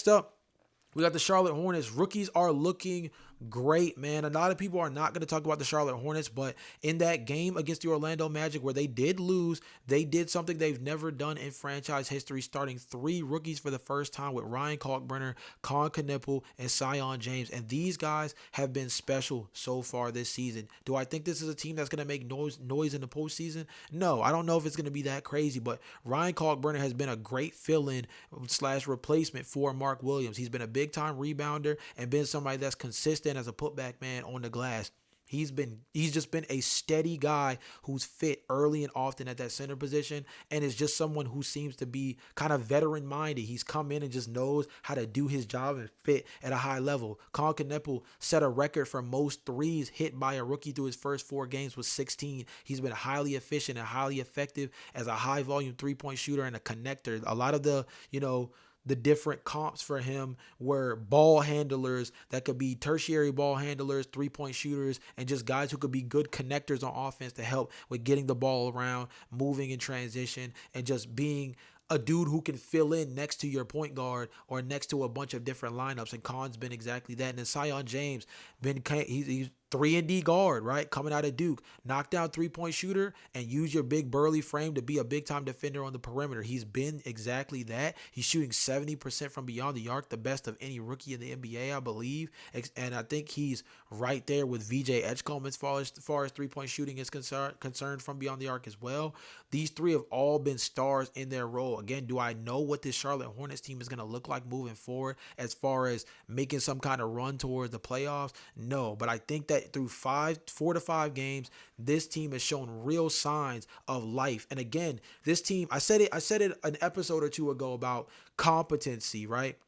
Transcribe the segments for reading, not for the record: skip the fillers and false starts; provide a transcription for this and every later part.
Next up, we got the Charlotte Hornets. Rookies are looking great, man. A lot of people are not going to talk about the Charlotte Hornets, but in that game against the Orlando Magic where they did lose, they did something they've never done in franchise history, starting three rookies for the first time with Ryan Kalkbrenner, Kon Knueppel, and Sion James. And these guys have been special so far this season. Do I think this is a team that's going to make noise in the postseason? No, I don't know if it's going to be that crazy, but Ryan Kalkbrenner has been a great fill-in slash replacement for Mark Williams. He's been a big time rebounder and been somebody that's consistent as a putback man on the glass. He's just been a steady guy who's fit early and often at that center position, and is just someone who seems to be kind of veteran minded. He's come in and just knows how to do his job and fit at a high level. Kon Knueppel set a record for most threes hit by a rookie through his first 4 games with 16. He's been highly efficient and highly effective as a high volume 3-point shooter and a connector. A lot of the different comps for him were ball handlers that could be tertiary ball handlers, 3-point shooters, and just guys who could be good connectors on offense to help with getting the ball around, moving in transition, and just being a dude who can fill in next to your point guard or next to a bunch of different lineups. And Khan's been exactly that. And then Sion James, he's 3-and-D guard, right? Coming out of Duke. Knockdown 3-point shooter and use your big burly frame to be a big time defender on the perimeter. He's been exactly that. He's shooting 70% from beyond the arc, the best of any rookie in the NBA, I believe. And I think he's right there with VJ Edgecombe as far as 3-point shooting is concerned from beyond the arc as well. These three have all been stars in their role. Again, do I know what this Charlotte Hornets team is going to look like moving forward as far as making some kind of run towards the playoffs? No, but I think that through 4 to 5 games, this team has shown real signs of life. And again, this team, I said it an episode or two ago about competency, right?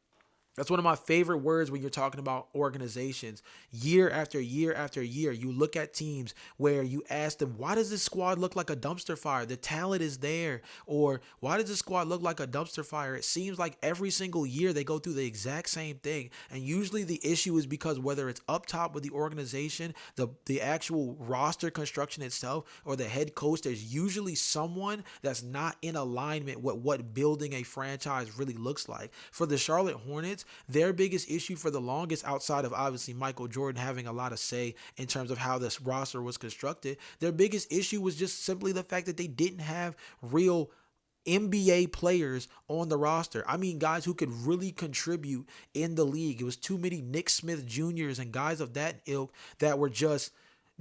That's one of my favorite words when you're talking about organizations. Year after year after year, you look at teams where you ask them, why does this squad look like a dumpster fire? The talent is there. Or why does this squad look like a dumpster fire? It seems like every single year they go through the exact same thing. And usually the issue is because whether it's up top with the organization, the actual roster construction itself, or the head coach, there's usually someone that's not in alignment with what building a franchise really looks like. For the Charlotte Hornets, their biggest issue for the longest, outside of obviously Michael Jordan having a lot of say in terms of how this roster was constructed, their biggest issue was just simply the fact that they didn't have real NBA players on the roster. I mean, guys who could really contribute in the league. It was too many Nick Smith Juniors and guys of that ilk that were just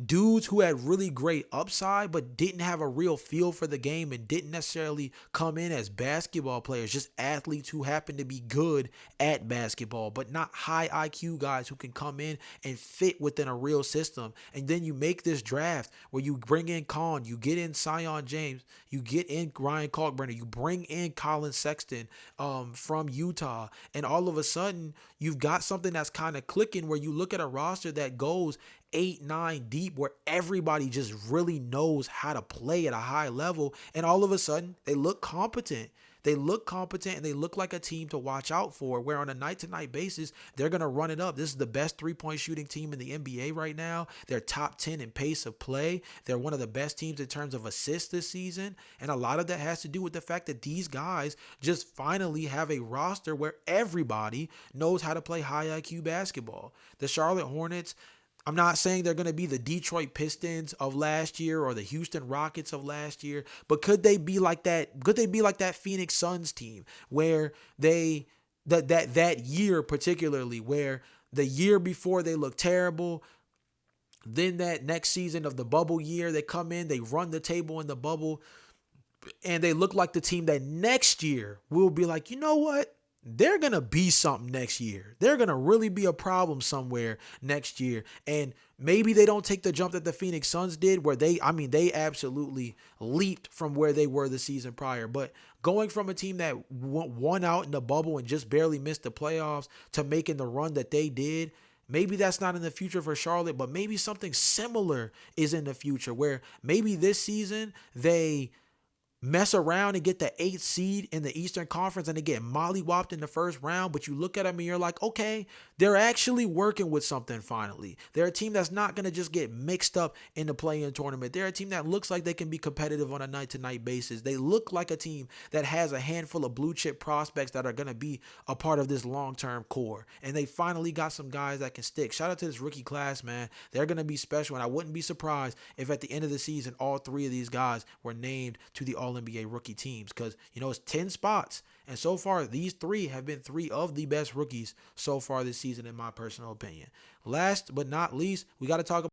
dudes who had really great upside but didn't have a real feel for the game and didn't necessarily come in as basketball players, just athletes who happen to be good at basketball but not high IQ guys who can come in and fit within a real system. And then you make this draft where you bring in Kon, you get in Sion James, you get in Ryan Kalkbrenner, you bring in Colin Sexton from Utah, and all of a sudden you've got something that's kind of clicking where you look at a roster that goes 8-9 deep, where everybody just really knows how to play at a high level, and all of a sudden they look competent. They look competent and they look like a team to watch out for, where on a night-to-night basis, they're going to run it up. This is the best 3-point shooting team in the NBA right now. They're top 10 in pace of play. They're one of the best teams in terms of assists this season. And a lot of that has to do with the fact that these guys just finally have a roster where everybody knows how to play high IQ basketball. The Charlotte Hornets, I'm not saying they're going to be the Detroit Pistons of last year or the Houston Rockets of last year, but could they be like that? Could they be like that Phoenix Suns team where they that year particularly, where the year before they looked terrible, then that next season of the bubble year, they come in, they run the table in the bubble, and they look like the team that next year will be like, you know what? They're going to be something next year. They're going to really be a problem somewhere next year. And maybe they don't take the jump that the Phoenix Suns did, where they absolutely leaped from where they were the season prior. But going from a team that won out in the bubble and just barely missed the playoffs to making the run that they did, maybe that's not in the future for Charlotte, but maybe something similar is in the future, where maybe this season they mess around and get the 8th seed in the Eastern Conference and they get mollywopped in the first round, but you look at them and you're like, okay, they're actually working with something finally. They're a team that's not going to just get mixed up in the play-in tournament. They're a team that looks like they can be competitive on a night-to-night basis. They look like a team that has a handful of blue chip prospects that are going to be a part of this long-term core. And they finally got some guys that can stick. Shout out to this rookie class, man. They're going to be special, and I wouldn't be surprised if at the end of the season, all 3 of these guys were named to the All-NBA rookie teams because, it's 10 spots. And so far, these 3 have been 3 of the best rookies so far this season, in my personal opinion. Last but not least, we got to talk about